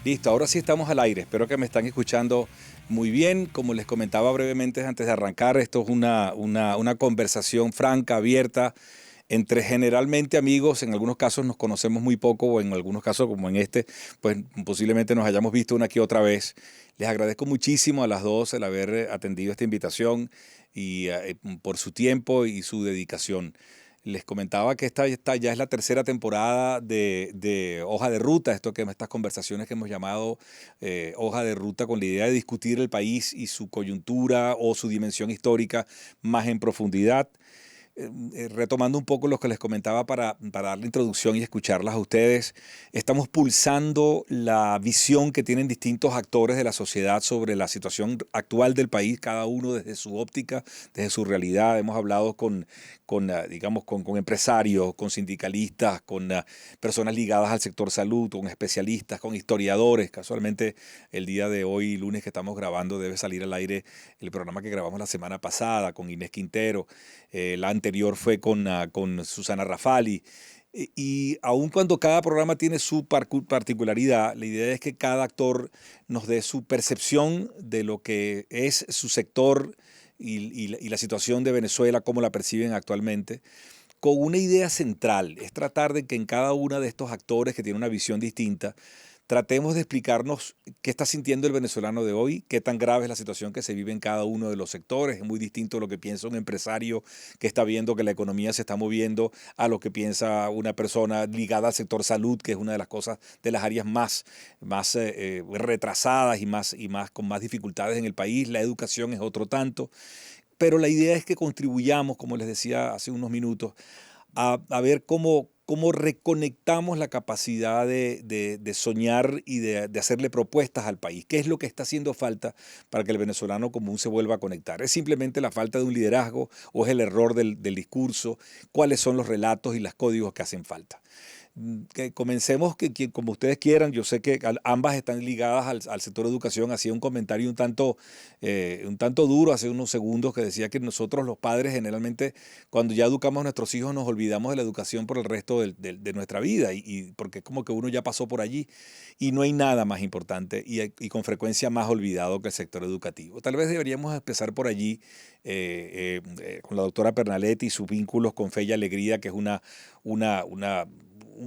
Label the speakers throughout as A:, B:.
A: Listo, ahora sí estamos al aire. Espero que me están escuchando muy bien. Como les comentaba brevemente antes de arrancar, esto es una conversación franca, abierta, entre generalmente amigos. En algunos casos nos conocemos muy poco o en algunos casos, como en este, pues posiblemente nos hayamos visto una que otra vez. Les agradezco muchísimo a las dos el haber atendido esta invitación y por su tiempo y su dedicación. Les comentaba que esta ya es la tercera temporada de Hoja de Ruta, estas conversaciones que hemos llamado Hoja de Ruta, con la idea de discutir el país y su coyuntura o su dimensión histórica más en profundidad. Retomando un poco lo que les comentaba para dar la introducción y escucharlas a ustedes, estamos pulsando la visión que tienen distintos actores de la sociedad sobre la situación actual del país, cada uno desde su óptica, desde su realidad. Hemos hablado digamos, con empresarios, con sindicalistas, con personas ligadas al sector salud, con especialistas, con historiadores. Casualmente, el día de hoy, lunes que estamos grabando, debe salir al aire el programa que grabamos la semana pasada con Inés Quintero. La anterior fue con Susana Rafali. Y aun cuando cada programa tiene su particularidad, la idea es que cada actor nos dé su percepción de lo que es su sector y la situación de Venezuela, cómo la perciben actualmente, con una idea central. Es tratar de que en cada uno de estos actores que tiene una visión distinta, tratemos de explicarnos qué está sintiendo el venezolano de hoy, qué tan grave es la situación que se vive en cada uno de los sectores. Es muy distinto a lo que piensa un empresario que está viendo que la economía se está moviendo a lo que piensa una persona ligada al sector salud, que es una de las cosas, de las áreas más retrasadas y con más dificultades en el país. La educación es otro tanto. Pero la idea es que contribuyamos, como les decía hace unos minutos, a ver cómo reconectamos la capacidad de soñar y de hacerle propuestas al país. ¿Qué es lo que está haciendo falta para que el venezolano común se vuelva a conectar? ¿Es simplemente la falta de un liderazgo o es el error del discurso? ¿Cuáles son los relatos y los códigos que hacen falta? Que comencemos como ustedes quieran. Yo sé que ambas están ligadas al sector de educación. Hacía un comentario un tanto duro hace unos segundos, que decía que nosotros los padres generalmente, cuando ya educamos a nuestros hijos, nos olvidamos de la educación por el resto de nuestra vida, y porque es como que uno ya pasó por allí y no hay nada más importante y con frecuencia más olvidado que el sector educativo. Tal vez deberíamos empezar por allí, con la doctora Pernaletti y sus vínculos con Fe y Alegría, que es un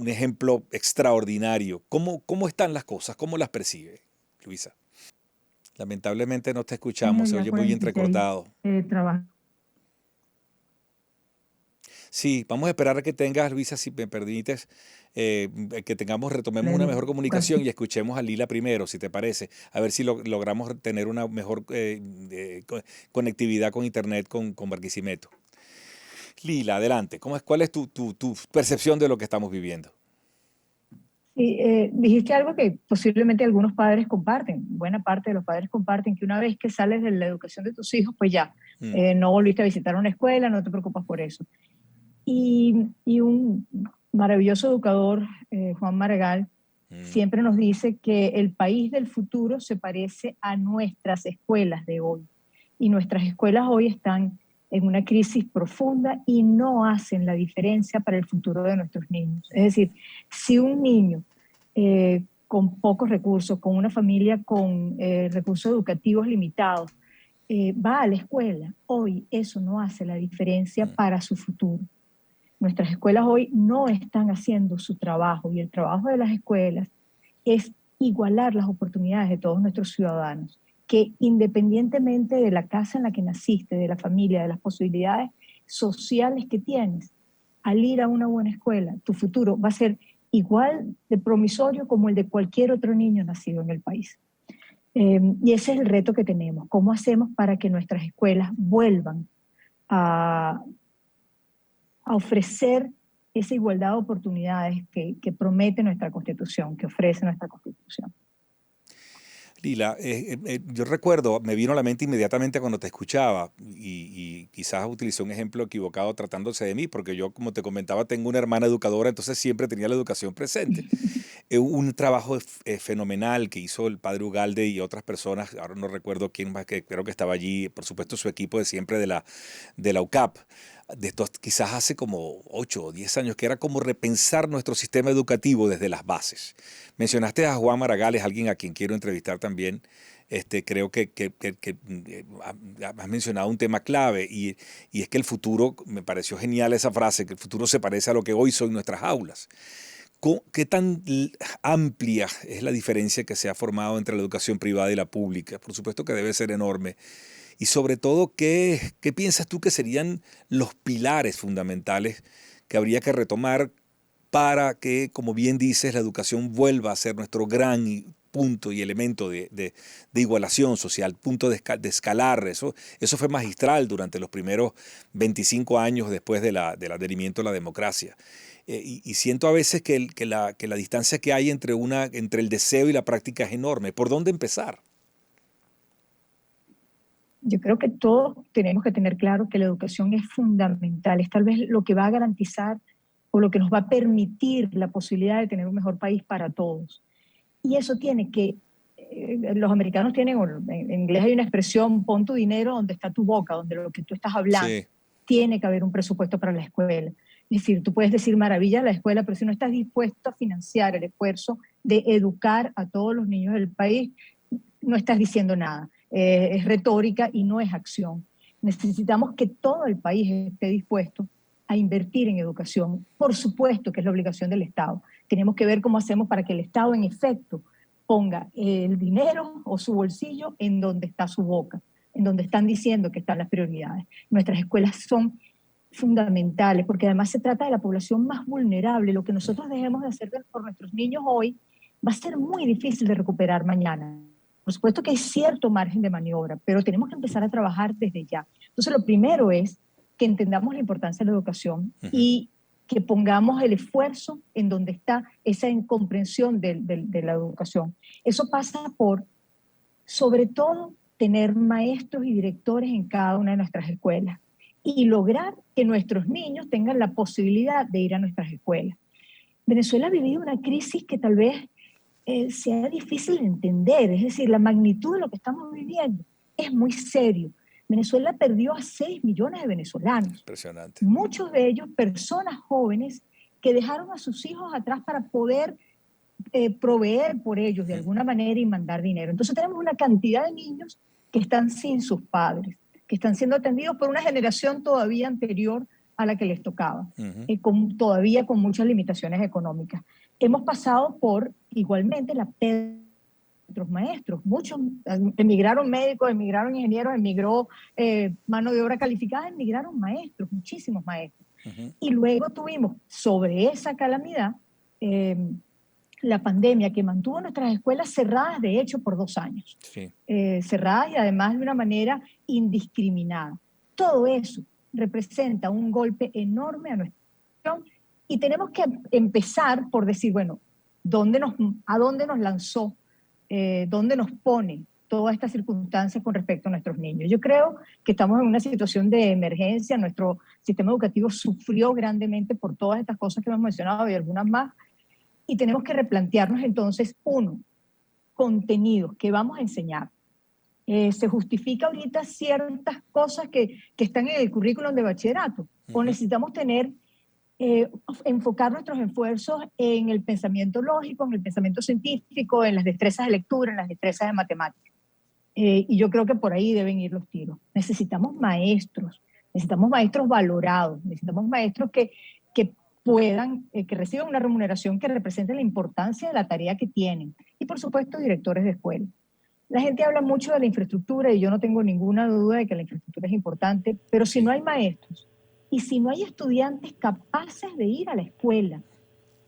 A: ejemplo extraordinario. ¿Cómo están las cosas? ¿Cómo las percibe, Luisa? Lamentablemente no te escuchamos,
B: Años,
A: se
B: ya
A: oye muy
B: 46
A: entrecortado.
B: trabajando.
A: Sí, vamos a esperar a que tengas, Luisa, si me permites, que retomemos
B: La
A: una mejor comunicación
B: educación.
A: y escuchemos a Lila primero, si te parece, a ver si logramos tener una mejor conectividad con Internet con Barquisimeto. Lila, adelante. ¿Cuál es tu percepción de lo que estamos viviendo?
B: Sí, dijiste algo que posiblemente algunos padres comparten, buena parte de los padres comparten, que una vez que sales de la educación de tus hijos, pues ya,
A: Mm,
B: no volviste a visitar una escuela, no te preocupas por eso. Y un maravilloso educador, Juan Maragall,
A: mm,
B: siempre nos dice que el país del futuro se parece a nuestras escuelas de hoy. Y nuestras escuelas hoy están en una crisis profunda y no hacen la diferencia para el futuro de nuestros niños. Es decir, si un niño con pocos recursos, con una familia con recursos educativos limitados, va a la escuela, hoy eso no hace la diferencia
A: mm.
B: para su futuro. Nuestras escuelas hoy no están haciendo su trabajo y el trabajo de las escuelas es igualar las oportunidades de todos nuestros ciudadanos, que independientemente de la casa en la que naciste, de la familia, de las posibilidades sociales que tienes, al ir a una buena escuela, tu futuro va a ser igual de promisorio como el de cualquier otro niño nacido en el país. Y ese es el reto que tenemos. ¿Cómo hacemos para que nuestras escuelas vuelvan a, a ofrecer esa igualdad de oportunidades que promete nuestra Constitución, que ofrece nuestra Constitución?
A: Lila, yo recuerdo, me vino a la mente inmediatamente cuando te escuchaba y quizás utilicé un ejemplo equivocado tratándose de mí, porque yo, como te comentaba, tengo una hermana educadora, entonces siempre tenía la educación presente. Un trabajo fenomenal que hizo el padre Ugalde y otras personas, ahora no recuerdo quién más, que creo que estaba allí, por supuesto su equipo de siempre de la UCAP, de estos, quizás hace como 8 o 10 años, que era como repensar nuestro sistema educativo desde las bases. Mencionaste a Juan Maragall, alguien a quien quiero entrevistar también. Creo que has mencionado un tema clave y es que el futuro, me pareció genial esa frase, que el futuro se parece a lo que hoy son nuestras aulas. ¿Qué tan amplia es la diferencia que se ha formado entre la educación privada y la pública? Por supuesto que debe ser enorme. Y sobre todo, ¿qué piensas tú que serían los pilares fundamentales que habría que retomar para que, como bien dices, la educación vuelva a ser nuestro gran punto y elemento de igualación social, punto de escalar? Eso fue magistral durante los primeros 25 años después del advenimiento de la democracia. Y siento a veces que la distancia que hay entre el deseo y la práctica es enorme. ¿Por dónde empezar?
B: Yo creo que todos tenemos que tener claro que la educación es fundamental, es tal vez lo que va a garantizar o lo que nos va a permitir la posibilidad de tener un mejor país para todos. Y eso tiene que, los americanos tienen, en inglés hay una expresión, pon tu dinero donde está tu boca, donde lo que tú estás hablando.
A: Sí.
B: Tiene que haber un presupuesto para la escuela. Es decir, tú puedes decir maravilla a la escuela, pero si no estás dispuesto a financiar el esfuerzo de educar a todos los niños del país, no estás diciendo nada. Es retórica y no es acción. Necesitamos que todo el país esté dispuesto a invertir en educación. Por supuesto que es la obligación del Estado. Tenemos que ver cómo hacemos para que el Estado, en efecto, ponga el dinero o su bolsillo en donde está su boca, en donde están diciendo que están las prioridades. Nuestras escuelas son fundamentales, porque además se trata de la población más vulnerable. Lo que nosotros dejemos de hacer por nuestros niños hoy va a ser muy difícil de recuperar mañana. Por supuesto que hay cierto margen de maniobra, pero tenemos que empezar a trabajar desde ya. Entonces, lo primero es que entendamos la importancia de la educación y que pongamos el esfuerzo en donde está esa incomprensión de la educación. Eso pasa por, sobre todo, tener maestros y directores en cada una de nuestras escuelas y lograr que nuestros niños tengan la posibilidad de ir a nuestras escuelas. Venezuela ha vivido una crisis que tal vez sea difícil de entender, es decir, la magnitud de lo que estamos viviendo es muy serio. Venezuela perdió a 6 millones de venezolanos.
A: Impresionante.
B: Muchos de ellos personas jóvenes que dejaron a sus hijos atrás para poder proveer por ellos de alguna manera y mandar dinero. Entonces tenemos una cantidad de niños que están sin sus padres, que están siendo atendidos por una generación todavía anterior a la que les tocaba, todavía con muchas limitaciones económicas. Hemos pasado por, igualmente, la pérdida de nuestros maestros. Muchos emigraron médicos, emigraron ingenieros, emigró mano de obra calificada, emigraron maestros, muchísimos maestros. Y luego tuvimos sobre esa calamidad la pandemia que mantuvo nuestras escuelas cerradas, de hecho, por 2 años.
A: Sí.
B: Cerradas y además de una manera indiscriminada. Todo eso representa un golpe enorme a nuestra educación y tenemos que empezar por decir, bueno, ¿a dónde nos lanzó? ¿Dónde nos pone toda esta circunstancia con respecto a nuestros niños? Yo creo que estamos en una situación de emergencia. Nuestro sistema educativo sufrió grandemente por todas estas cosas que hemos mencionado y algunas más. Y tenemos que replantearnos entonces, uno, contenidos que vamos a enseñar. ¿Se justifica ahorita ciertas cosas que están en el currículum de bachillerato? ¿O necesitamos enfocar nuestros esfuerzos en el pensamiento lógico, en el pensamiento científico, en las destrezas de lectura, en las destrezas de matemáticas? Y yo creo que por ahí deben ir los tiros. Necesitamos maestros valorados, necesitamos maestros que puedan, que reciban una remuneración que represente la importancia de la tarea que tienen. Y por supuesto, directores de escuela. La gente habla mucho de la infraestructura y yo no tengo ninguna duda de que la infraestructura es importante, pero si no hay maestros y si no hay estudiantes capaces de ir a la escuela,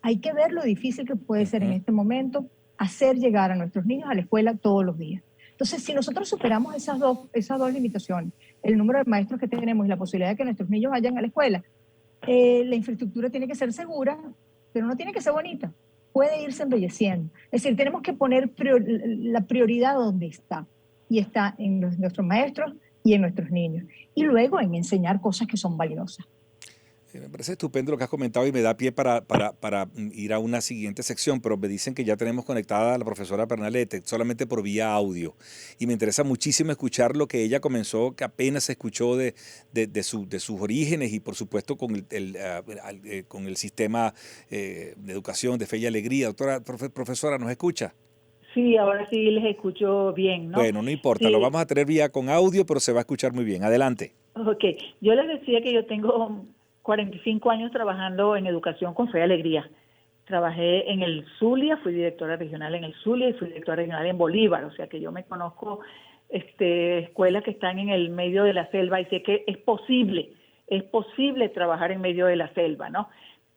B: hay que ver lo difícil que puede ser en este momento hacer llegar a nuestros niños a la escuela todos los días. Entonces, si nosotros superamos esas dos limitaciones, el número de maestros que tenemos y la posibilidad de que nuestros niños vayan a la escuela, la infraestructura tiene que ser segura, pero no tiene que ser bonita. puede irse embelleciendo. Es decir, tenemos que poner la prioridad donde está, y está en nuestros maestros y en nuestros niños, y luego en enseñar cosas que son valiosas.
A: Me parece estupendo lo que has comentado y me da pie para ir a una siguiente sección, pero me dicen que ya tenemos conectada a la profesora Pernalete solamente por vía audio. Y me interesa muchísimo escuchar lo que ella comenzó, que apenas se escuchó de sus orígenes y por supuesto con el sistema de educación de Fe y Alegría. Doctora, profesora, ¿nos escucha?
C: Sí, ahora sí les escucho bien, ¿no?
A: Bueno, no importa, lo
C: Sí,
A: vamos a tener vía con audio, pero se va a escuchar muy bien. Adelante.
C: ok. Yo les decía que yo tengo 45 años trabajando en educación con Fe y Alegría. Trabajé en el Zulia, fui directora regional en el Zulia y fui directora regional en Bolívar, o sea que yo me conozco escuelas que están en el medio de la selva y sé que es posible trabajar en medio de la selva, ¿no?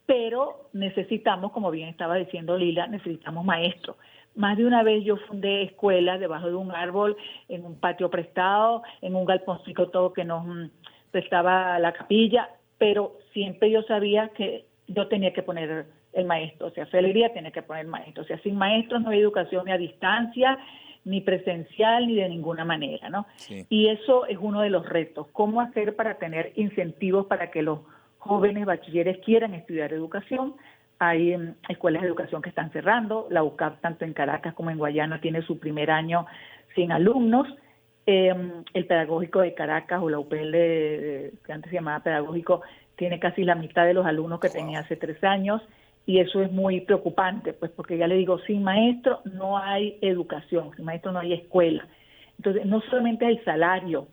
C: Pero necesitamos, como bien estaba diciendo Lila, necesitamos maestros. Más de una vez yo fundé escuelas debajo de un árbol, en un patio prestado, en un galponcito todo que nos prestaba la capilla, pero siempre yo sabía que yo tenía que poner el maestro, o sea, Feliría tenía que poner el maestro, o sea, sin maestros no hay educación ni a distancia, ni presencial, ni de ninguna manera, ¿no?
A: Sí.
C: Y eso es uno de los retos, cómo hacer para tener incentivos para que los jóvenes bachilleres quieran estudiar educación. Hay escuelas de educación que están cerrando, la UCAP tanto en Caracas como en Guayana tiene su primer año sin alumnos, el pedagógico de Caracas o la UPL, que antes se llamaba pedagógico, tiene casi la mitad de los alumnos que tenía hace 3 años, y eso es muy preocupante, pues porque ya le digo, sin maestro no hay educación, sin maestro no hay escuela. Entonces, no solamente es el salario,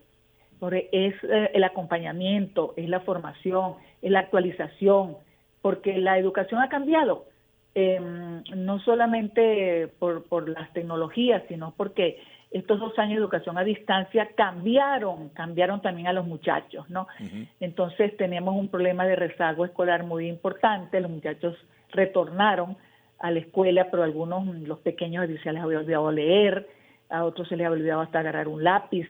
C: porque es el acompañamiento, es la formación, es la actualización, porque la educación ha cambiado, no solamente por las tecnologías, sino porque estos 2 años de educación a distancia cambiaron también a los muchachos, ¿no?
A: Uh-huh.
C: Entonces tenemos un problema de rezago escolar muy importante, los muchachos retornaron a la escuela, pero algunos, los pequeños, se les había olvidado leer, a otros se les había olvidado hasta agarrar un lápiz,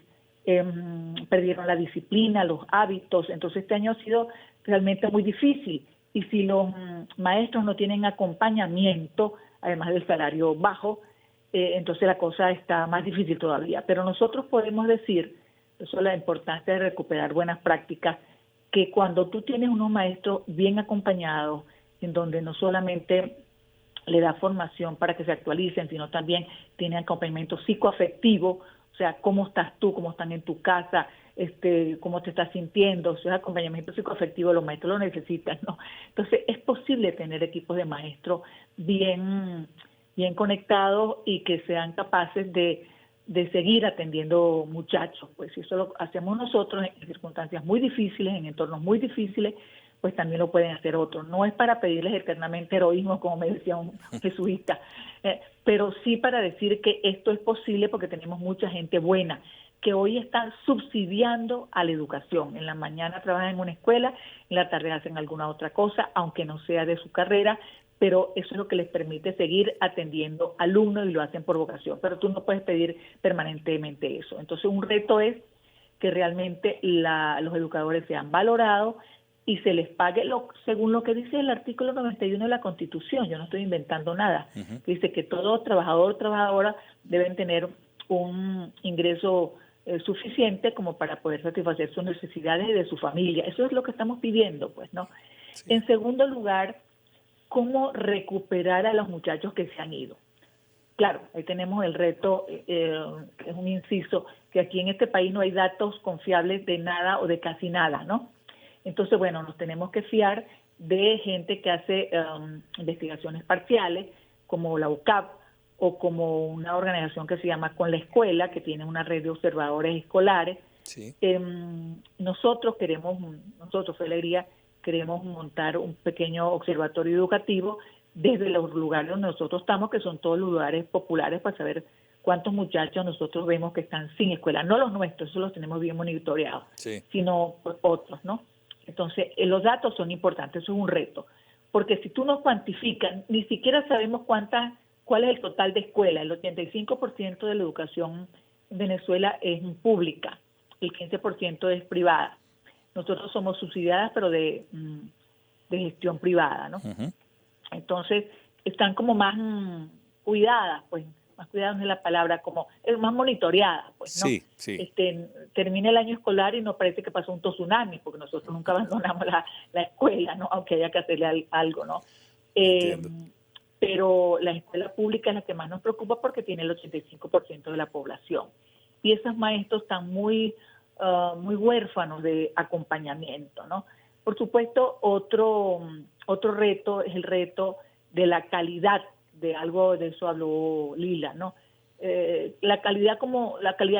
C: perdieron la disciplina, los hábitos, entonces este año ha sido realmente muy difícil, y si los maestros no tienen acompañamiento, además del salario bajo, entonces la cosa está más difícil todavía. Pero nosotros podemos decir, eso es la importancia de recuperar buenas prácticas, que cuando tú tienes unos maestros bien acompañados, en donde no solamente le da formación para que se actualicen, sino también tienen acompañamiento psicoafectivo, o sea, cómo estás tú, cómo están en tu casa, cómo te estás sintiendo, o sea, acompañamiento psicoafectivo, los maestros lo necesitan, ¿no? Entonces, es posible tener equipos de maestros bien conectados y que sean capaces de seguir atendiendo muchachos. Pues si eso lo hacemos nosotros en circunstancias muy difíciles, en entornos muy difíciles, pues también lo pueden hacer otros. No es para pedirles eternamente heroísmo, como me decía un jesuita, pero sí para decir que esto es posible porque tenemos mucha gente buena que hoy están subsidiando a la educación. En la mañana trabajan en una escuela, en la tarde hacen alguna otra cosa, aunque no sea de su carrera, pero eso es lo que les permite seguir atendiendo alumnos y lo hacen por vocación. Pero tú no puedes pedir permanentemente eso. Entonces un reto es que realmente los educadores sean valorados y se les pague según lo que dice el artículo 91 de la Constitución. Yo no estoy inventando nada.
A: Uh-huh.
C: Que dice que todo trabajador o trabajadora deben tener un ingreso suficiente como para poder satisfacer sus necesidades y de su familia. Eso es lo que estamos pidiendo, pues, ¿no? Sí. En segundo lugar, cómo recuperar a los muchachos que se han ido. Claro, ahí tenemos el reto, que es un inciso, que aquí en este país no hay datos confiables de nada o de casi nada, ¿no? Entonces, bueno, nos tenemos que fiar de gente que hace investigaciones parciales, como la UCAP, o como una organización que se llama Con la Escuela, que tiene una red de observadores escolares.
A: Sí.
C: Nosotros, Felería, queremos montar un pequeño observatorio educativo desde los lugares donde nosotros estamos, que son todos los lugares populares, para saber cuántos muchachos nosotros vemos que están sin escuela. No los nuestros, eso los tenemos bien monitoreados, sí, sino pues, otros, ¿no? Entonces, los datos son importantes, eso es un reto, porque si tú nos cuantificas, ni siquiera sabemos cuál es el total de escuelas. El 85% de la educación en Venezuela es pública, el 15% es privada. Nosotros somos subsidiadas, pero de gestión privada, ¿no? Uh-huh. Entonces, están como más cuidadas, pues, más cuidadas no es la palabra, como más monitoreadas, pues, ¿no?
A: Sí, sí.
C: Termina el año escolar y nos parece que pasó un tsunami, porque nosotros nunca abandonamos la escuela, ¿no? Aunque haya que hacerle algo, ¿no?
A: Entiendo.
C: Pero la escuela pública es la que más nos preocupa porque tiene el 85% de la población. Y esos maestros están muy huérfanos de acompañamiento, ¿no? Por supuesto, otro reto es el reto de la calidad, de algo de eso habló Lila, ¿no? La calidad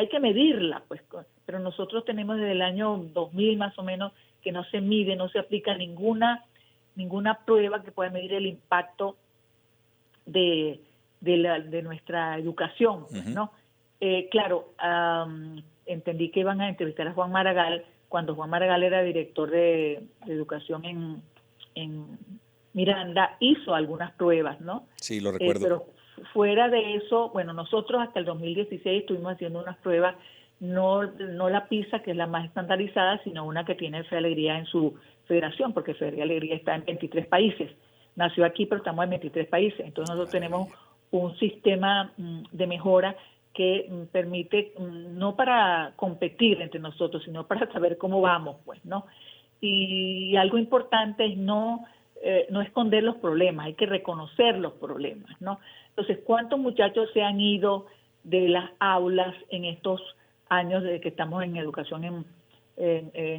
C: hay que medirla, pues, pero nosotros tenemos desde el año 2000 más o menos que no se mide, no se aplica ninguna prueba que pueda medir el impacto de nuestra educación, pues, ¿no? Claro, entendí que iban a entrevistar a Juan Maragall cuando Juan Maragall era director de educación en Miranda, hizo algunas pruebas, ¿no?
A: Sí, lo recuerdo.
C: Pero fuera de eso, bueno, nosotros hasta el 2016 estuvimos haciendo unas pruebas, no la PISA, que es la más estandarizada, sino una que tiene Fe Alegría en su federación, porque Fe Alegría está en 23 países. Nació aquí, pero estamos en 23 países. Entonces nosotros tenemos un sistema de mejora que permite, no para competir entre nosotros, sino para saber cómo vamos, pues, ¿no? Y algo importante es no esconder los problemas, hay que reconocer los problemas, ¿no? Entonces, ¿cuántos muchachos se han ido de las aulas en estos años desde que estamos en educación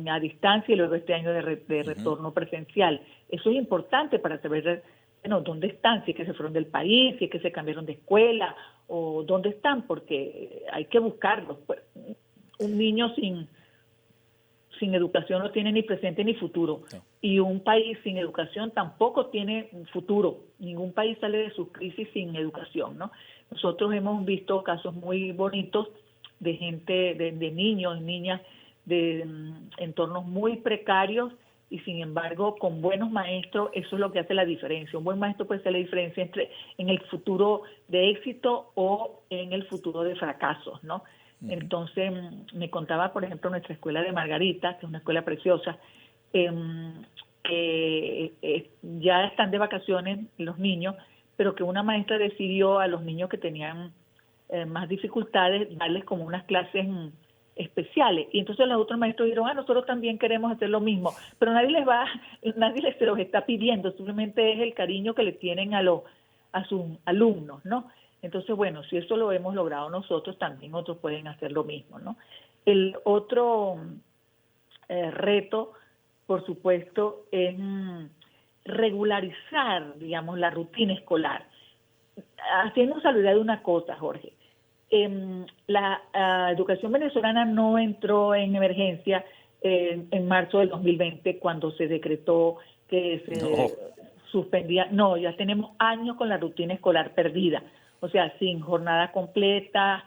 C: a distancia y luego este año de retorno presencial? Eso es importante para saber, bueno, dónde están, si es que se fueron del país, si es que se cambiaron de escuela, o dónde están, porque hay que buscarlos. Pues, un niño sin educación no tiene ni presente ni futuro. No. Y un país sin educación tampoco tiene futuro. Ningún país sale de sus crisis sin educación, ¿no? Nosotros hemos visto casos muy bonitos de gente, de niños, niñas, de entornos muy precarios, y sin embargo, con buenos maestros, eso es lo que hace la diferencia. Un buen maestro puede hacer la diferencia en el futuro de éxito o en el futuro de fracasos, ¿no? Entonces, me contaba, por ejemplo, nuestra escuela de Margarita, que es una escuela preciosa, ya están de vacaciones los niños, pero que una maestra decidió a los niños que tenían más dificultades darles como unas clases especiales. Y entonces los otros maestros dijeron, nosotros también queremos hacer lo mismo, pero nadie se los está pidiendo, simplemente es el cariño que le tienen a sus alumnos, ¿no? Entonces, bueno, si eso lo hemos logrado nosotros, también otros pueden hacer lo mismo, ¿no? El otro reto, por supuesto, es regularizar, digamos, la rutina escolar. Haciendo salvedad de una cosa, Jorge. La educación venezolana no entró en emergencia en marzo del 2020 cuando se decretó que se suspendía. No, ya tenemos años con la rutina escolar perdida. O sea, sin jornada completa,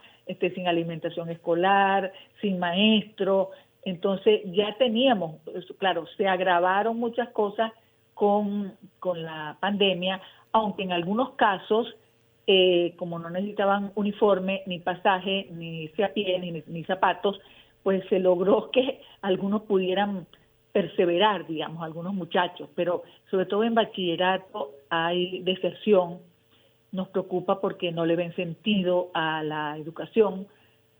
C: sin alimentación escolar, sin maestro. Entonces ya teníamos, claro, se agravaron muchas cosas con la pandemia, aunque en algunos casos, como no necesitaban uniforme, ni pasaje, ni irse a pie, ni zapatos, pues se logró que algunos pudieran perseverar, digamos, algunos muchachos. Pero sobre todo en bachillerato hay deserción. Nos preocupa porque no le ven sentido a la educación.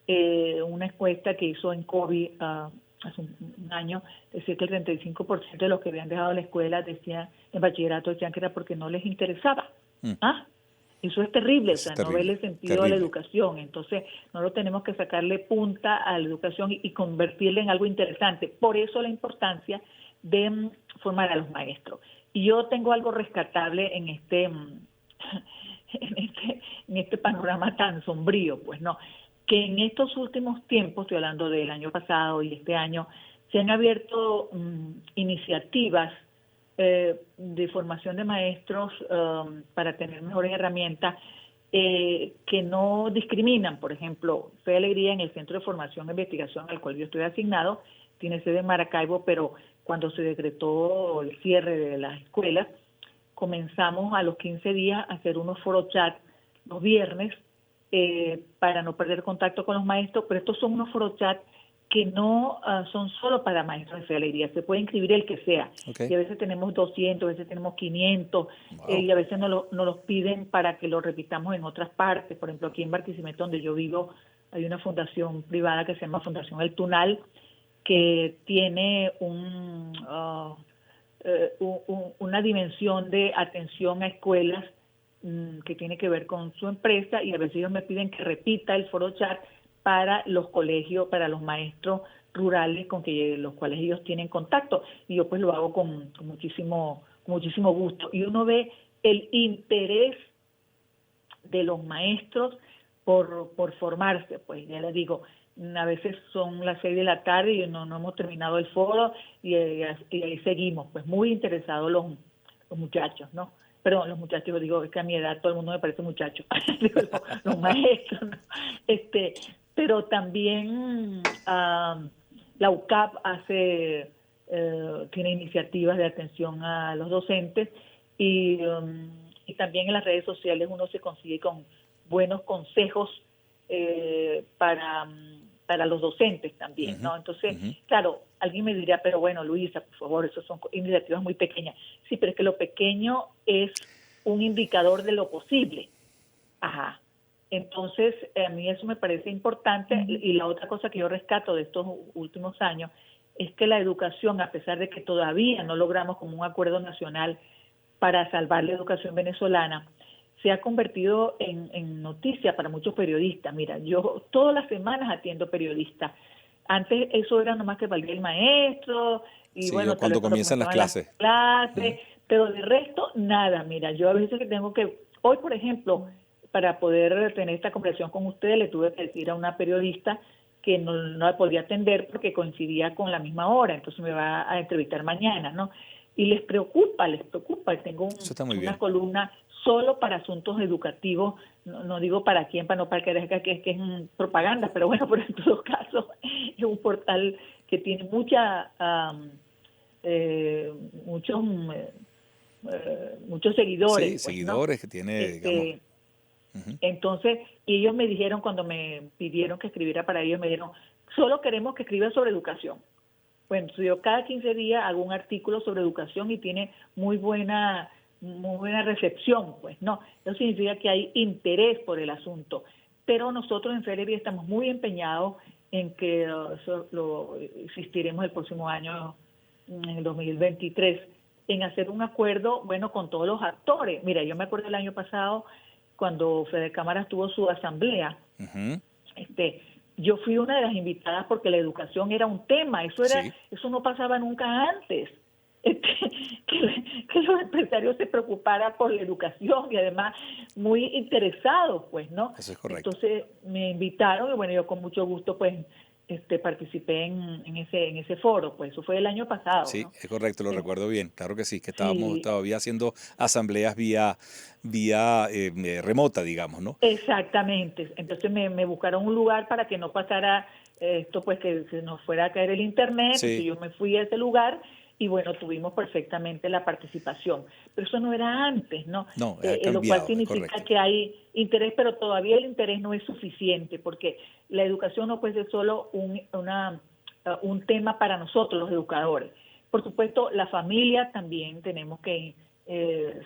C: Una encuesta que hizo en COVID hace un año decía que el 35% de los que habían dejado la escuela en bachillerato decían que era porque no les interesaba. Eso es terrible, no verle sentido a la educación. Entonces, nosotros tenemos que sacarle punta a la educación y convertirla en algo interesante. Por eso la importancia de formar a los maestros. Y yo tengo algo rescatable en este panorama tan sombrío, pues no, que en estos últimos tiempos, estoy hablando del año pasado y este año, se han abierto iniciativas de formación de maestros para tener mejores herramientas que no discriminan. Por ejemplo, Fe Alegría, en el Centro de Formación e Investigación al cual yo estoy asignado, tiene sede en Maracaibo, pero cuando se decretó el cierre de las escuelas, comenzamos a los 15 días a hacer unos foro chat los viernes para no perder contacto con los maestros, pero estos son unos foro chat que no son solo para maestros de cefalería, se puede inscribir el que sea.
A: Okay.
C: Y a veces tenemos 200, a veces tenemos 500,
A: Wow.
C: y a veces nos los piden para que lo repitamos en otras partes. Por ejemplo, aquí en Barquisimeto, donde yo vivo, hay una fundación privada que se llama Fundación El Tunal, que tiene una dimensión de atención a escuelas que tiene que ver con su empresa, y a veces ellos me piden que repita el foro chat para los colegios, para los maestros rurales con los cuales ellos tienen contacto, y yo pues lo hago con muchísimo gusto. Y uno ve el interés de los maestros por formarse, pues ya les digo, a veces son las 6 de la tarde y no hemos terminado el foro, y ahí seguimos, pues muy interesados los muchachos, ¿no? Perdón, los muchachos, digo, es que a mi edad todo el mundo me parece muchacho, los maestros, ¿no? Pero también la UCAP tiene iniciativas de atención a los docentes, y también en las redes sociales uno se consigue con buenos consejos para los docentes también, ¿no? Entonces, claro, alguien me dirá, pero bueno, Luisa, por favor, eso son iniciativas muy pequeñas. Sí, pero es que lo pequeño es un indicador de lo posible. Ajá. Entonces, a mí eso me parece importante. Y la otra cosa que yo rescato de estos últimos años es que la educación, a pesar de que todavía no logramos como un acuerdo nacional para salvar la educación venezolana, se ha convertido en noticia para muchos periodistas. Mira, yo todas las semanas atiendo periodistas. Antes eso era nomás que valía el maestro, y
A: Sí,
C: bueno,
A: cuando comienzan las clases.
C: Pero de resto, nada. Mira, yo a veces que tengo que... Hoy, por ejemplo, para poder tener esta conversación con ustedes, le tuve que decir a una periodista que no la podía atender porque coincidía con la misma hora, entonces me va a entrevistar mañana, ¿no? Y les preocupa. Tengo una columna solo para asuntos educativos, no digo para quién, para no para que es propaganda, pero bueno, pero en todo caso es un portal que tiene muchos seguidores.
A: Sí,
C: pues,
A: seguidores, ¿no? Que tiene, digamos.
C: Entonces, y ellos me dijeron, cuando me pidieron que escribiera para ellos, me dijeron, solo queremos que escribas sobre educación. Bueno, yo cada 15 días hago un artículo sobre educación y tiene muy buena recepción, pues, ¿no? Eso significa que hay interés por el asunto. Pero nosotros en Celery estamos muy empeñados en que existiremos el próximo año, en el 2023, en hacer un acuerdo, bueno, con todos los actores. Mira, yo me acuerdo el año pasado, cuando Fede Cámaras tuvo su asamblea, yo fui una de las invitadas porque la educación era un tema, eso no pasaba nunca antes, que los empresarios se preocuparan por la educación, y además muy interesados, pues, ¿no?
A: Eso es correcto.
C: Entonces me invitaron y bueno, yo con mucho gusto, pues, participé en ese foro, pues eso fue el año pasado.
A: Sí,
C: ¿no?
A: es correcto, lo recuerdo bien, claro que sí, que estábamos todavía haciendo asambleas vía remota, digamos, ¿no?
C: Exactamente, entonces me buscaron un lugar para que no pasara esto, pues que se nos fuera a caer el internet, entonces yo me fui a ese lugar y bueno, tuvimos perfectamente la participación, pero eso no era antes, ¿no?
A: No, ha cambiado,
C: lo cual significa que hay interés, pero todavía el interés no es suficiente, porque la educación no puede ser solo un tema para nosotros los educadores. Por supuesto, la familia también tenemos que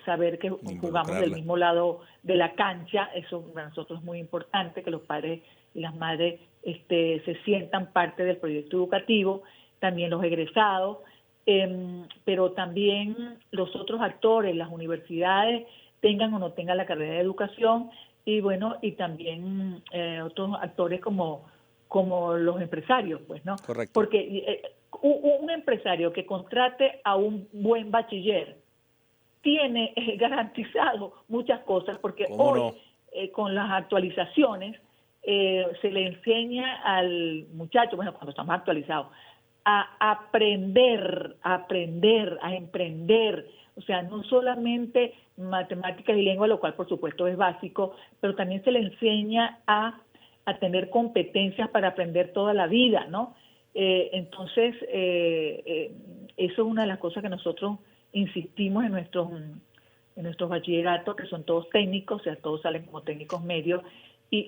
C: saber que jugamos del mismo lado de la cancha. Eso para nosotros es muy importante, que los padres y las madres se sientan parte del proyecto educativo, también los egresados, pero también los otros actores, las universidades, tengan o no tengan la carrera de educación, y bueno, y también otros actores como los empresarios, pues, ¿no?
A: Correcto.
C: Porque un empresario que contrate a un buen bachiller tiene garantizado muchas cosas, porque hoy con las actualizaciones se le enseña al muchacho, bueno, cuando estamos actualizados, a aprender, a emprender, o sea, no solamente matemáticas y lengua, lo cual por supuesto es básico, pero también se le enseña a tener competencias para aprender toda la vida, ¿no? Entonces, eso es una de las cosas que nosotros insistimos en nuestros bachilleratos, que son todos técnicos, o sea, todos salen como técnicos medios,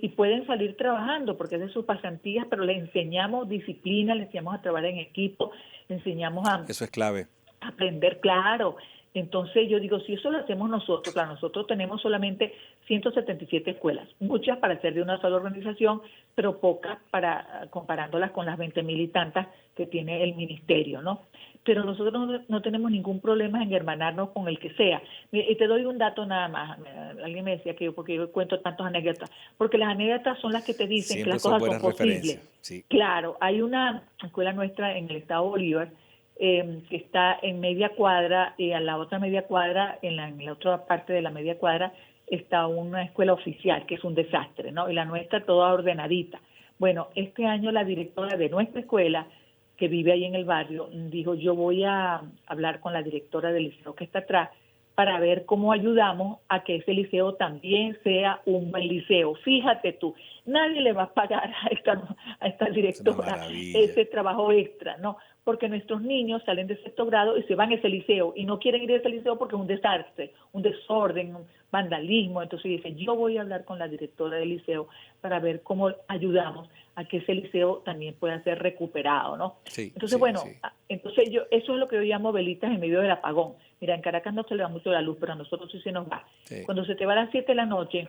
C: y pueden salir trabajando porque es de sus pasantías, pero les enseñamos disciplina, les enseñamos a trabajar en equipo, les enseñamos a
A: Eso es clave.
C: aprender, claro. Entonces yo digo, si eso lo hacemos nosotros, claro, nosotros tenemos solamente 177 escuelas, muchas para ser de una sola organización, pero pocas para comparándolas con las 20.000 y tantas que tiene el ministerio, ¿no? Pero nosotros no tenemos ningún problema en hermanarnos con el que sea. Y te doy un dato nada más. Alguien me decía que porque yo cuento tantas anécdotas, porque las anécdotas son las que te dicen
A: Siempre
C: que las
A: son
C: cosas
A: buenas
C: son posibles.
A: referencias. Sí.
C: Claro, hay una escuela nuestra en el estado Bolívar, que está en media cuadra, y a la otra media cuadra, en la otra parte de la media cuadra, está una escuela oficial, que es un desastre, ¿no? Y la nuestra toda ordenadita. Bueno, este año la directora de nuestra escuela, que vive ahí en el barrio, dijo, yo voy a hablar con la directora del liceo que está atrás para ver cómo ayudamos a que ese liceo también sea un buen liceo. Fíjate tú, nadie le va a pagar a esta directora ese trabajo extra, ¿no? Porque nuestros niños salen de sexto grado y se van a ese liceo y no quieren ir a ese liceo porque es un desastre, un desorden, un vandalismo. Entonces dice, yo voy a hablar con la directora del liceo para ver cómo ayudamos a que ese liceo también pueda ser recuperado, ¿no?
A: Sí,
C: entonces, entonces eso es lo que yo llamo velitas en medio del apagón. Mira, en Caracas no se le da mucho la luz, pero a nosotros sí se nos va. Sí. Cuando se te va a las 7 de la noche,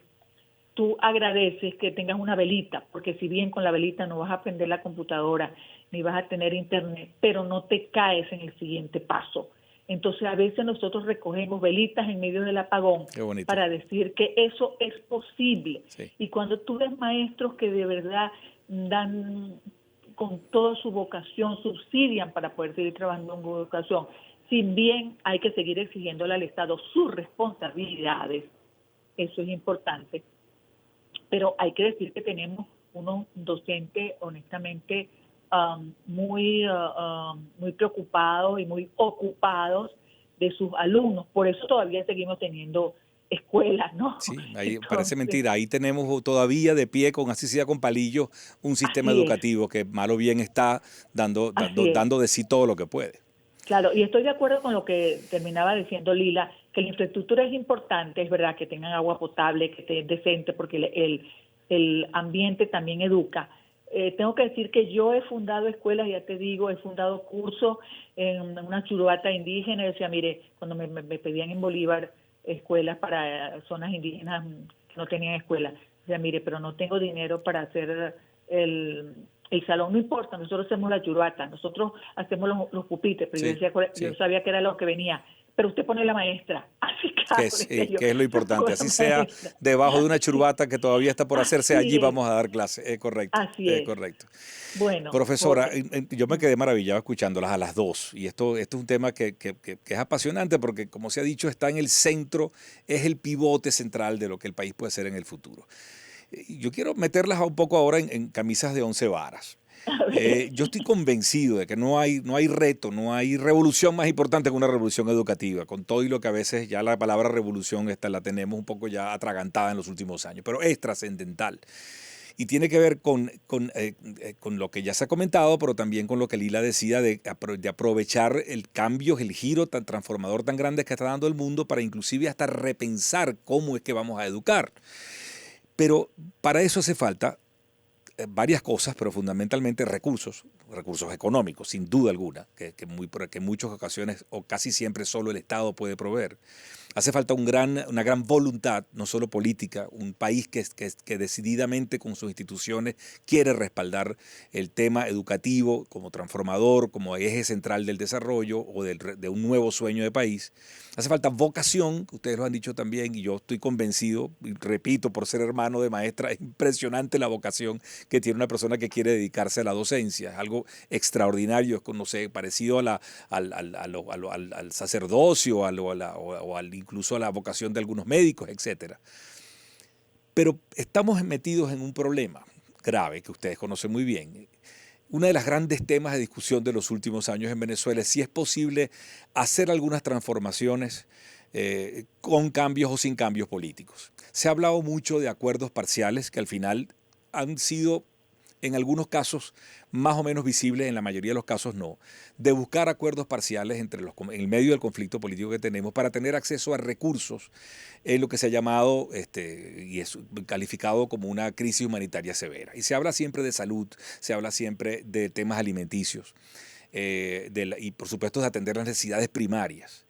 C: tú agradeces que tengas una velita, porque si bien con la velita no vas a prender la computadora, ni vas a tener internet, pero no te caes en el siguiente paso. Entonces a veces nosotros recogemos velitas en medio del apagón para decir que eso es posible. Sí. Y cuando tú ves maestros que de verdad dan con toda su vocación, subsidian para poder seguir trabajando en educación, si bien hay que seguir exigiéndole al Estado sus responsabilidades, eso es importante, pero hay que decir que tenemos unos docentes honestamente muy preocupados y muy ocupados de sus alumnos. Por eso todavía seguimos teniendo escuelas, ¿no?
A: Sí, ahí entonces, parece mentira. Ahí tenemos todavía de pie, con así sea con palillos, un sistema educativo que mal o bien está dando de sí todo lo que puede.
C: Claro, y estoy de acuerdo con lo que terminaba diciendo Lila, que la infraestructura es importante, es verdad, que tengan agua potable, que esté decente, porque el ambiente también educa. Tengo que decir que yo he fundado escuelas, ya te digo, he fundado cursos en una churubata indígena. Yo decía, mire, cuando me pedían en Bolívar escuelas para zonas indígenas que no tenían escuela, decía, mire, pero no tengo dinero para hacer el salón, no importa, nosotros hacemos la churubata, nosotros hacemos los pupitres, pero yo sabía que era lo que venía. Pero usted pone la maestra. Así
A: que es lo importante. Así sea debajo de una churbata que todavía está por hacerse, allí vamos a dar clase. Es correcto.
C: Así es.
A: Correcto.
C: Bueno,
A: profesora, yo me quedé maravillado escuchándolas a las dos. Y esto es un tema que es apasionante porque, como se ha dicho, está en el centro, es el pivote central de lo que el país puede ser en el futuro. Yo quiero meterlas un poco ahora en camisas de 11 varas. Yo estoy convencido de que no hay reto, no hay revolución más importante que una revolución educativa, con todo y lo que a veces ya la palabra revolución la tenemos un poco ya atragantada en los últimos años, pero es trascendental. Y tiene que ver con lo que ya se ha comentado, pero también con lo que Lila decía de aprovechar el cambio, el giro tan transformador, tan grande que está dando el mundo para inclusive hasta repensar cómo es que vamos a educar. Pero para eso hace falta varias cosas, pero fundamentalmente recursos económicos, sin duda alguna, que en muchas ocasiones o casi siempre solo el Estado puede proveer. Hace falta una gran voluntad, no solo política, un país que decididamente con sus instituciones quiere respaldar el tema educativo como transformador, como eje central del desarrollo o de un nuevo sueño de país. Hace falta vocación, ustedes lo han dicho también, y yo estoy convencido, y repito, por ser hermano de maestra, es impresionante la vocación que tiene una persona que quiere dedicarse a la docencia. Es algo extraordinario, no sé, parecido al sacerdocio incluso a la vocación de algunos médicos, etcétera. Pero estamos metidos en un problema grave que ustedes conocen muy bien. Uno de los grandes temas de discusión de los últimos años en Venezuela es si es posible hacer algunas transformaciones con cambios o sin cambios políticos. Se ha hablado mucho de acuerdos parciales que al final han sido en algunos casos más o menos visibles, en la mayoría de los casos no, de buscar acuerdos parciales en el medio del conflicto político que tenemos para tener acceso a recursos en lo que se ha llamado y es calificado como una crisis humanitaria severa. Y se habla siempre de salud, se habla siempre de temas alimenticios y por supuesto de atender las necesidades primarias.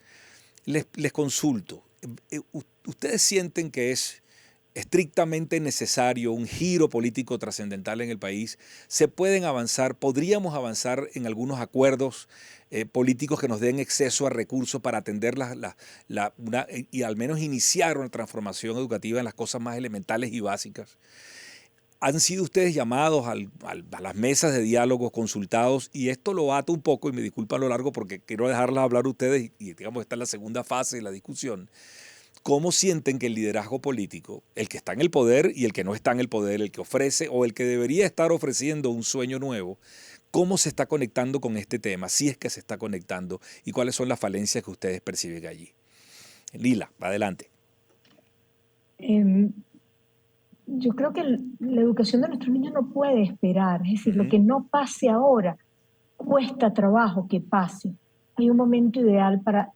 A: Les consulto, ¿ustedes sienten que es estrictamente necesario un giro político trascendental en el país? ¿Se pueden avanzar, podríamos avanzar en algunos acuerdos políticos que nos den acceso a recursos para atender y al menos iniciar una transformación educativa en las cosas más elementales y básicas? ¿Han sido ustedes llamados a las mesas de diálogos, consultados? Y esto lo ato un poco, y me disculpan lo largo porque quiero dejarlas hablar ustedes, y digamos, esta es la segunda fase de la discusión. ¿Cómo sienten que el liderazgo político, el que está en el poder y el que no está en el poder, el que ofrece o el que debería estar ofreciendo un sueño nuevo, cómo se está conectando con este tema, si es que se está conectando, y cuáles son las falencias que ustedes perciben allí? Lila, adelante.
B: Yo creo que la educación de nuestros niños no puede esperar, es decir, lo que no pase ahora cuesta trabajo que pase. Hay un momento ideal para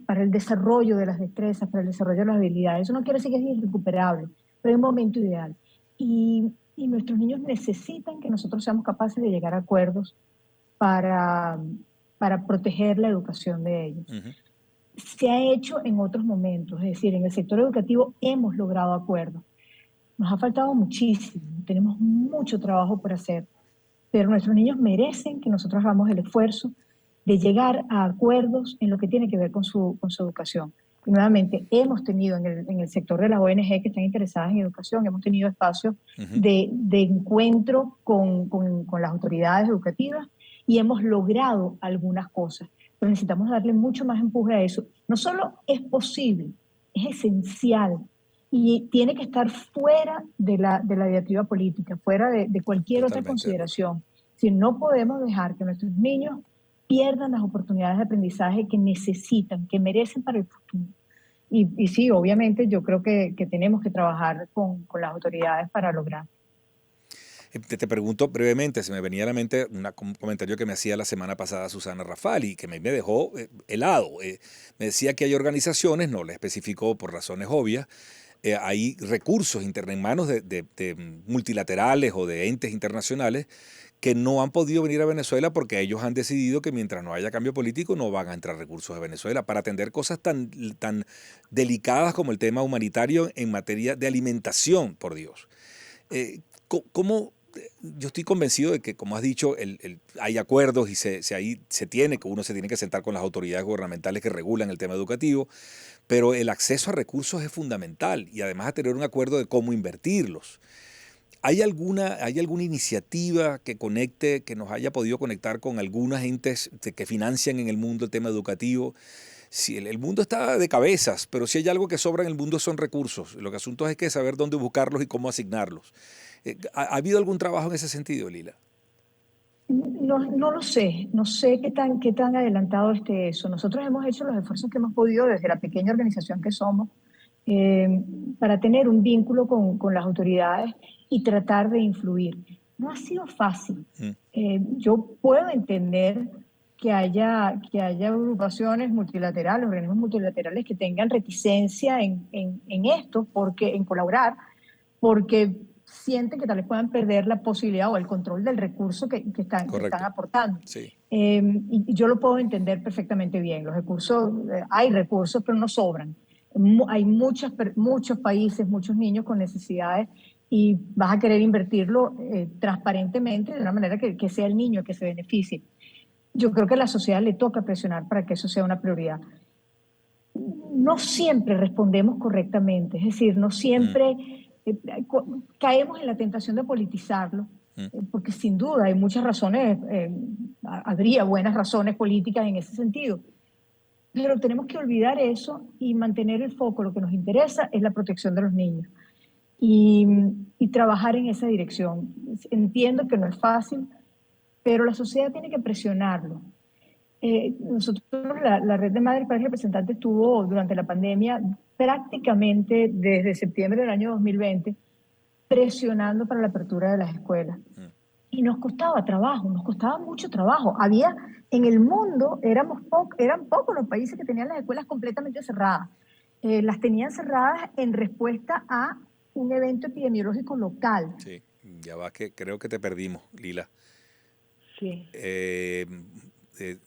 B: el desarrollo de las destrezas, para el desarrollo de las habilidades. Eso no quiere decir que es irrecuperable, pero hay un momento ideal. Y nuestros niños necesitan que nosotros seamos capaces de llegar a acuerdos para proteger la educación de ellos. Se ha hecho en otros momentos, es decir, en el sector educativo hemos logrado acuerdos. Nos ha faltado muchísimo, tenemos mucho trabajo por hacer, pero nuestros niños merecen que nosotros hagamos el esfuerzo de llegar a acuerdos en lo que tiene que ver con su educación. Y nuevamente, hemos tenido en el sector de las ONG que están interesadas en educación, hemos tenido espacios de encuentro con las autoridades educativas y hemos logrado algunas cosas, pero necesitamos darle mucho más empuje a eso. No solo es posible, es esencial y tiene que estar fuera de la diatriba política, fuera de cualquier otra consideración. Si no podemos dejar que nuestros niños pierdan las oportunidades de aprendizaje que necesitan, que merecen para el futuro. Y sí, obviamente yo creo que tenemos que trabajar con las autoridades para lograr.
A: Te pregunto brevemente, se me venía a la mente un comentario que me hacía la semana pasada Susana Rafali, que me dejó helado. Me decía que hay organizaciones, no le especificó por razones obvias, hay recursos en manos de multilaterales o de entes internacionales que no han podido venir a Venezuela porque ellos han decidido que mientras no haya cambio político no van a entrar recursos de Venezuela para atender cosas tan delicadas como el tema humanitario en materia de alimentación, por Dios. ¿Cómo? Yo estoy convencido de que, como has dicho, hay acuerdos y uno se tiene que sentar con las autoridades gubernamentales que regulan el tema educativo, pero el acceso a recursos es fundamental y además a tener un acuerdo de cómo invertirlos. ¿Hay alguna iniciativa que nos haya podido conectar con algunas entes que financian en el mundo el tema educativo? Si el mundo está de cabezas, pero si hay algo que sobra en el mundo son recursos. Lo que asunto es que saber dónde buscarlos y cómo asignarlos. ¿Ha habido algún trabajo en ese sentido, Lila?
B: No lo sé, no sé qué tan adelantado esté eso. Nosotros hemos hecho los esfuerzos que hemos podido desde la pequeña organización que somos para tener un vínculo con las autoridades y tratar de influir. No ha sido fácil. Yo puedo entender que haya agrupaciones multilaterales, organismos multilaterales que tengan reticencia en esto, en colaborar, porque sienten que tal vez puedan perder la posibilidad o el control del recurso que están aportando.
A: Sí.
B: Y yo lo puedo entender perfectamente bien. Los recursos, hay recursos, pero no sobran. Hay muchos países, muchos niños con necesidades y vas a querer invertirlo transparentemente de una manera que sea el niño el que se beneficie. Yo creo que a la sociedad le toca presionar para que eso sea una prioridad. No siempre respondemos correctamente, es decir, no siempre caemos en la tentación de politizarlo, porque sin duda hay muchas razones, habría buenas razones políticas en ese sentido. Pero tenemos que olvidar eso y mantener el foco. Lo que nos interesa es la protección de los niños y trabajar en esa dirección. Entiendo que no es fácil, pero la sociedad tiene que presionarlo. Nosotros, la Red de Madres y Padres Representantes estuvo durante la pandemia prácticamente desde septiembre del año 2020 presionando para la apertura de las escuelas. Y nos costaba trabajo, nos costaba mucho trabajo. Había, en el mundo, eran pocos los países que tenían las escuelas completamente cerradas. Las tenían cerradas en respuesta a un evento epidemiológico local.
A: Sí, ya va que creo que te perdimos, Lila.
C: Sí.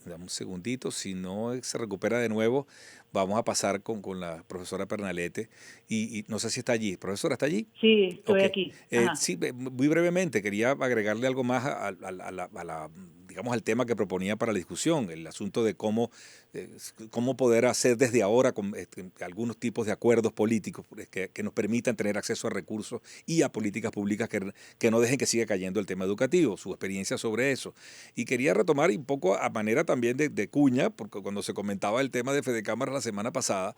A: Dame un segundito, si no se recupera de nuevo, vamos a pasar con la profesora Pernalete y no sé si está allí. ¿Profesora, está allí?
C: Sí, estoy
A: Ok.
C: aquí. Ajá.
A: Sí, muy brevemente, quería agregarle algo más digamos, al tema que proponía para la discusión, el asunto de cómo poder hacer desde ahora con algunos tipos de acuerdos políticos que nos permitan tener acceso a recursos y a políticas públicas que no dejen que siga cayendo el tema educativo, su experiencia sobre eso. Y quería retomar un poco a manera también de cuña, porque cuando se comentaba el tema de Fedecámara la semana pasada,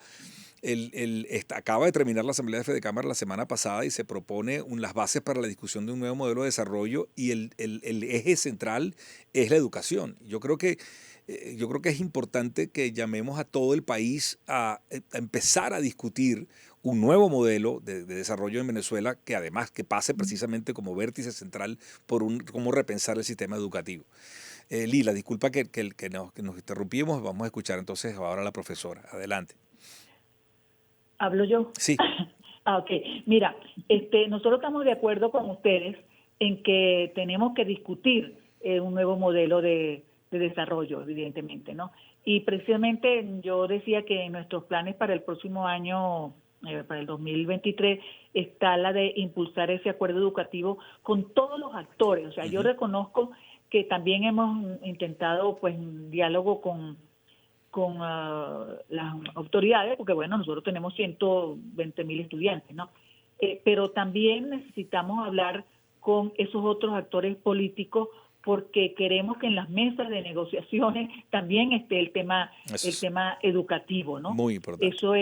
A: acaba de terminar la Asamblea de Fedecámara la semana pasada y se propone las bases para la discusión de un nuevo modelo de desarrollo y el eje central es la educación. Yo creo que es importante que llamemos a todo el país a empezar a discutir un nuevo modelo de desarrollo en Venezuela que además que pase precisamente como vértice central por cómo repensar el sistema educativo. Lila, disculpa que nos interrumpimos, vamos a escuchar entonces ahora a la profesora. Adelante.
C: ¿Hablo yo?
A: Sí.
C: Ok. Mira, nosotros estamos de acuerdo con ustedes en que tenemos que discutir un nuevo modelo de desarrollo, evidentemente, ¿no? Y precisamente yo decía que en nuestros planes para el próximo año, para el 2023, está la de impulsar ese acuerdo educativo con todos los actores. O sea, yo reconozco que también hemos intentado, pues, un diálogo con las autoridades, porque bueno, nosotros tenemos 120.000 estudiantes, ¿no? Pero también necesitamos hablar con esos otros actores políticos porque queremos que en las mesas de negociaciones también esté el tema educativo, ¿no?
A: Muy importante.
C: Eso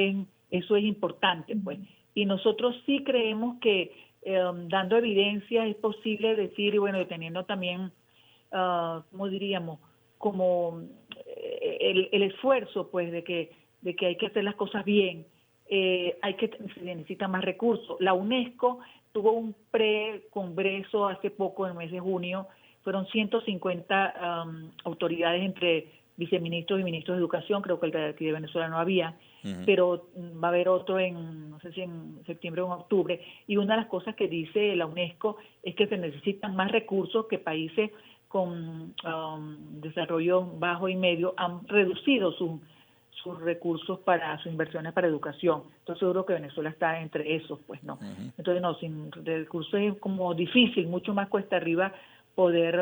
C: es importante, pues. Y nosotros sí creemos que dando evidencia es posible decir, y bueno, teniendo también, ¿cómo diríamos? Como el esfuerzo, pues, de que hay que hacer las cosas bien, se necesita más recursos. La UNESCO tuvo un pre-congreso hace poco, en el mes de junio, fueron 150 autoridades entre viceministros y ministros de educación, creo que el de aquí de Venezuela no había, pero va a haber otro no sé si en septiembre o en octubre, y una de las cosas que dice la UNESCO es que se necesitan más recursos, que países con desarrollo bajo y medio han reducido sus recursos para sus inversiones para educación. Entonces seguro que Venezuela está entre esos, pues no. Entonces no, sin recursos es como difícil, mucho más cuesta arriba poder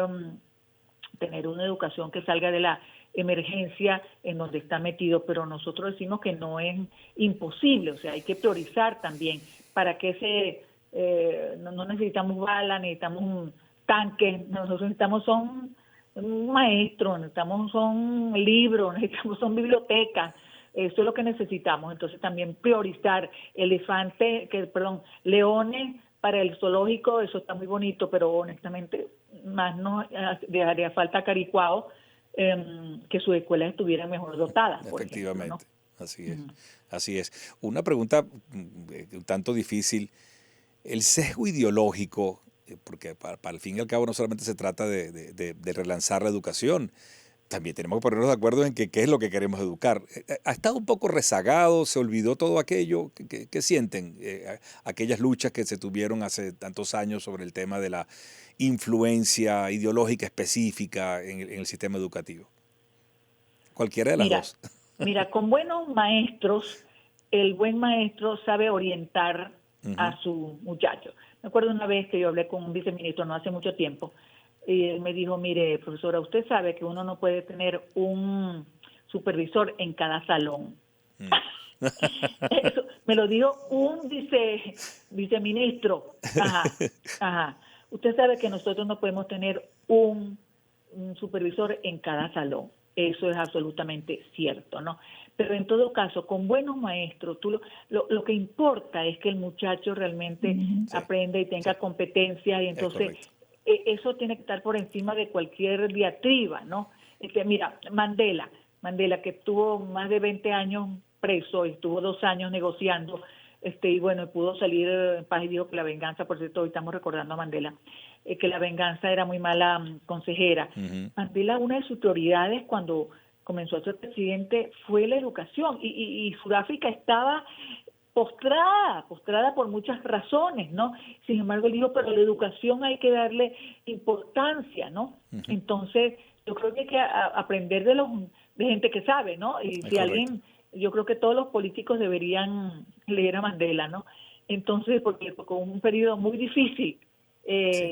C: tener una educación que salga de la emergencia en donde está metido, pero nosotros decimos que no es imposible, o sea, hay que priorizar también para que no necesitamos balas, necesitamos un tanque, nosotros necesitamos son maestros, necesitamos son libros, necesitamos son bibliotecas, eso es lo que necesitamos. Entonces también priorizar leones para el zoológico, eso está muy bonito, pero honestamente más no haría falta Caricuao, que sus escuelas estuvieran mejor dotadas, por
A: Efectivamente,
C: ejemplo, ¿no?
A: así es, así es. Una pregunta un tanto difícil, el sesgo ideológico, porque para el fin y al cabo no solamente se trata de relanzar la educación, también tenemos que ponernos de acuerdo en qué es lo que queremos educar. ¿Ha estado un poco rezagado? ¿Se olvidó todo aquello? ¿Qué sienten aquellas luchas que se tuvieron hace tantos años sobre el tema de la influencia ideológica específica en el sistema educativo? Cualquiera de las dos.
C: Mira, con buenos maestros, el buen maestro sabe orientar a su muchacho. Me acuerdo una vez que yo hablé con un viceministro no hace mucho tiempo, y él me dijo, mire, profesora, usted sabe que uno no puede tener un supervisor en cada salón. Eso me lo dijo un viceministro. Ajá. Usted sabe que nosotros no podemos tener un supervisor en cada salón. Eso es absolutamente cierto, ¿no? Pero en todo caso, con buenos maestros, lo que importa es que el muchacho realmente aprenda y tenga competencia, y entonces eso tiene que estar por encima de cualquier diatriba, ¿no? Mira, Mandela, que estuvo más de 20 años preso, estuvo 2 años negociando, y bueno, pudo salir en paz y dijo que la venganza, por cierto, hoy estamos recordando a Mandela, que la venganza era muy mala consejera. Mandela, una de sus prioridades cuando comenzó a ser presidente fue la educación, y Sudáfrica estaba postrada por muchas razones, ¿no? Sin embargo, él dijo, pero la educación hay que darle importancia, ¿no? Entonces, yo creo que hay que aprender de gente que sabe, ¿no? Y si alguien, yo creo que todos los políticos deberían leer a Mandela, ¿no? Entonces, porque con un periodo muy difícil,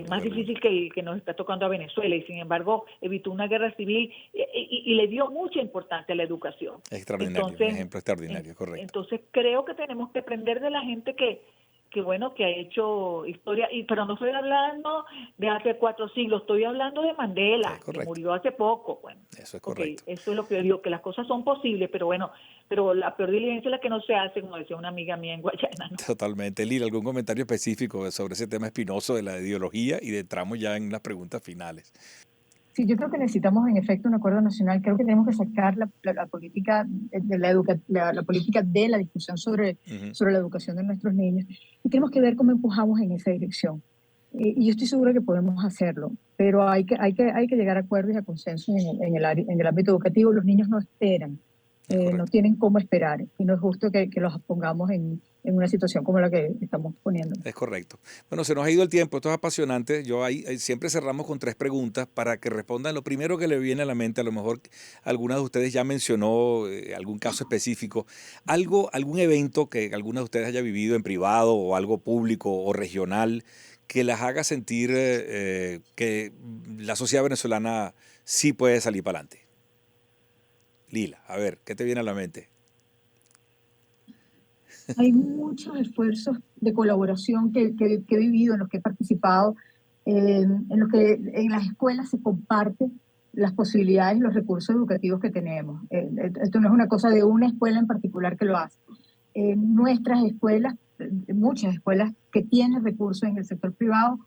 C: más difícil que el que nos está tocando a Venezuela, y sin embargo evitó una guerra civil y le dio mucha importancia a la educación.
A: Extraordinario,
C: Entonces,
A: un ejemplo extraordinario, correcto.
C: Entonces creo que tenemos que aprender de la gente que ha hecho historia, pero no estoy hablando de hace 4 siglos, estoy hablando de Mandela, que murió hace poco. Bueno,
A: eso es correcto.
C: Eso es lo que yo digo, que las cosas son posibles, pero la peor diligencia es la que no se hace, como decía una amiga mía en Guayana, ¿no?
A: Totalmente. Lila, ¿algún comentario específico sobre ese tema espinoso de la ideología? Y entramos ya en las preguntas finales.
B: Sí, yo creo que necesitamos en efecto un acuerdo nacional. Creo que tenemos que sacar la política de la política de la discusión sobre la educación de nuestros niños, y tenemos que ver cómo empujamos en esa dirección. Y yo estoy segura que podemos hacerlo, pero hay que llegar a acuerdos y a consensos en el ámbito educativo. Los niños no esperan, no tienen cómo esperar, y no es justo que los pongamos en una situación como la que estamos poniendo.
A: Es correcto. Bueno, se nos ha ido el tiempo, esto es apasionante. Yo ahí siempre cerramos con 3 preguntas para que respondan lo primero que le viene a la mente. A lo mejor alguna de ustedes ya mencionó algún caso específico, algún evento que alguna de ustedes haya vivido en privado o algo público o regional que las haga sentir que la sociedad venezolana sí puede salir para adelante. Lila, a ver, ¿qué te viene a la mente?
B: Hay muchos esfuerzos de colaboración que he vivido, en los que he participado, en los que en las escuelas se comparten las posibilidades y los recursos educativos que tenemos. Esto no es una cosa de una escuela en particular que lo hace. Nuestras escuelas, muchas escuelas que tienen recursos en el sector privado,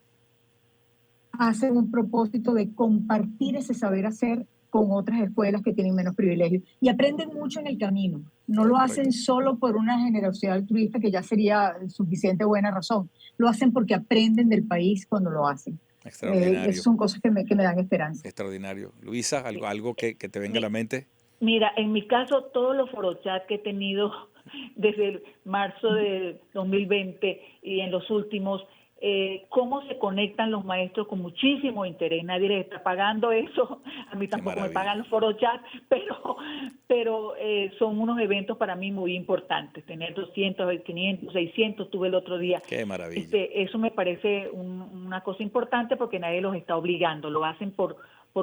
B: hacen un propósito de compartir ese saber hacer con otras escuelas que tienen menos privilegios, y aprenden mucho en el camino. No lo hacen solo por una generosidad altruista, que ya sería suficiente buena razón. Lo hacen porque aprenden del país cuando lo hacen.
A: Extraordinario.
B: Esas son cosas que me dan esperanza.
A: Extraordinario. Luisa, ¿algo que te venga a la mente?
C: Mira, en mi caso, todos los forochats que he tenido desde marzo de 2020 y en los últimos, cómo se conectan los maestros con muchísimo interés. Nadie les está pagando eso, a mí tampoco me pagan los forochats, pero son unos eventos para mí muy importantes. Tener 200, 500, 600 tuve el otro día.
A: Qué maravilla.
C: Eso me parece una cosa importante, porque nadie los está obligando, lo hacen por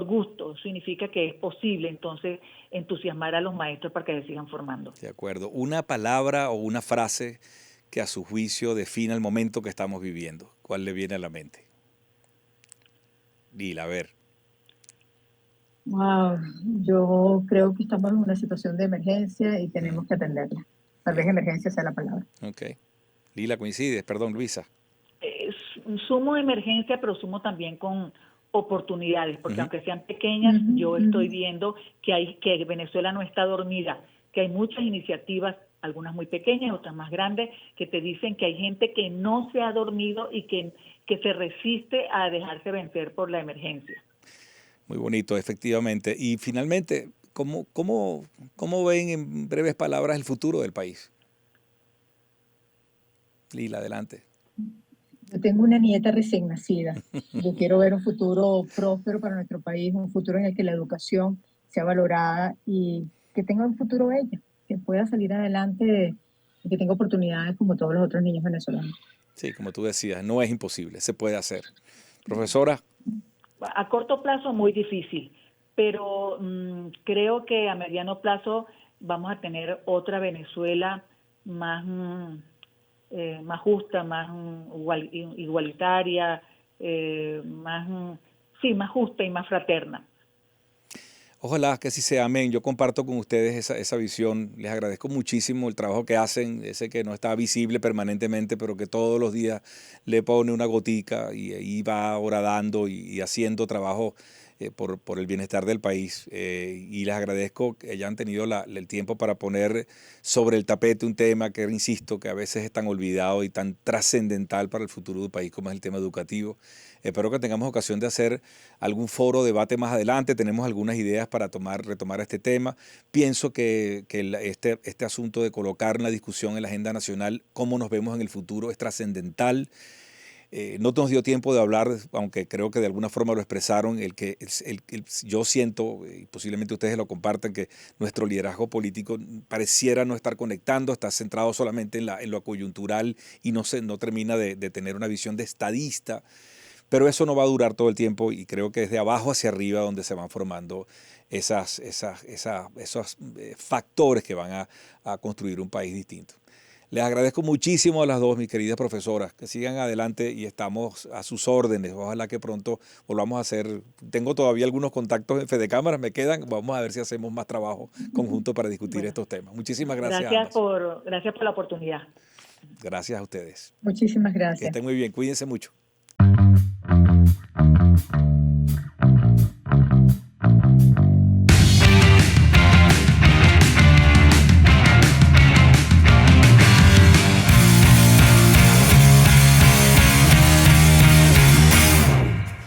C: gusto. Significa que es posible entonces entusiasmar a los maestros para que se sigan formando.
A: De acuerdo. Una palabra o una frase que a su juicio defina el momento que estamos viviendo. ¿Cuál le viene a la mente? Lila, a ver.
B: Wow, yo creo que estamos en una situación de emergencia y tenemos que atenderla. Tal vez emergencia sea la palabra.
A: Ok. Lila, coincides. Perdón, Luisa.
C: Sumo emergencia, pero sumo también con oportunidades, porque aunque sean pequeñas, yo estoy viendo que Venezuela no está dormida, que hay muchas iniciativas, algunas muy pequeñas, otras más grandes, que te dicen que hay gente que no se ha dormido y que se resiste a dejarse vencer por la emergencia.
A: Muy bonito, efectivamente. Y finalmente, ¿cómo ven en breves palabras el futuro del país? Lila, adelante.
B: Yo tengo una nieta recién nacida. Yo quiero ver un futuro próspero para nuestro país, un futuro en el que la educación sea valorada y que tenga un futuro ella, que pueda salir adelante y que tenga oportunidades como todos los otros niños venezolanos.
A: Sí, como tú decías, no es imposible, se puede hacer. Profesora.
C: A corto plazo muy difícil, pero creo que a mediano plazo vamos a tener otra Venezuela más justa, más igualitaria, más justa y más fraterna.
A: Ojalá que así sea, amén. Yo comparto con ustedes esa visión. Les agradezco muchísimo el trabajo que hacen, ese que no está visible permanentemente, pero que todos los días le pone una gotica y ahí va horadando y haciendo trabajo por el bienestar del país. Y les agradezco que hayan tenido el tiempo para poner sobre el tapete un tema que, insisto, que a veces es tan olvidado y tan trascendental para el futuro del país como es el tema educativo. Espero que tengamos ocasión de hacer algún foro o debate más adelante. Tenemos algunas ideas para retomar este tema. Pienso que este asunto de colocar en la discusión en la agenda nacional cómo nos vemos en el futuro es trascendental. No nos dio tiempo de hablar, aunque creo que de alguna forma lo expresaron, yo siento, y posiblemente ustedes lo compartan, que nuestro liderazgo político pareciera no estar conectando, está centrado solamente en lo coyuntural y no termina de tener una visión de estadista. Pero eso no va a durar todo el tiempo y creo que es de abajo hacia arriba donde se van formando esos factores que van a construir un país distinto. Les agradezco muchísimo a las dos, mis queridas profesoras, que sigan adelante y estamos a sus órdenes. Ojalá que pronto volvamos a hacer. Tengo todavía algunos contactos en Fedecámaras, me quedan. Vamos a ver si hacemos más trabajo conjunto para discutir estos temas. Muchísimas gracias.
C: Gracias por la oportunidad.
A: Gracias a ustedes.
B: Muchísimas gracias.
A: Que estén muy bien, cuídense mucho.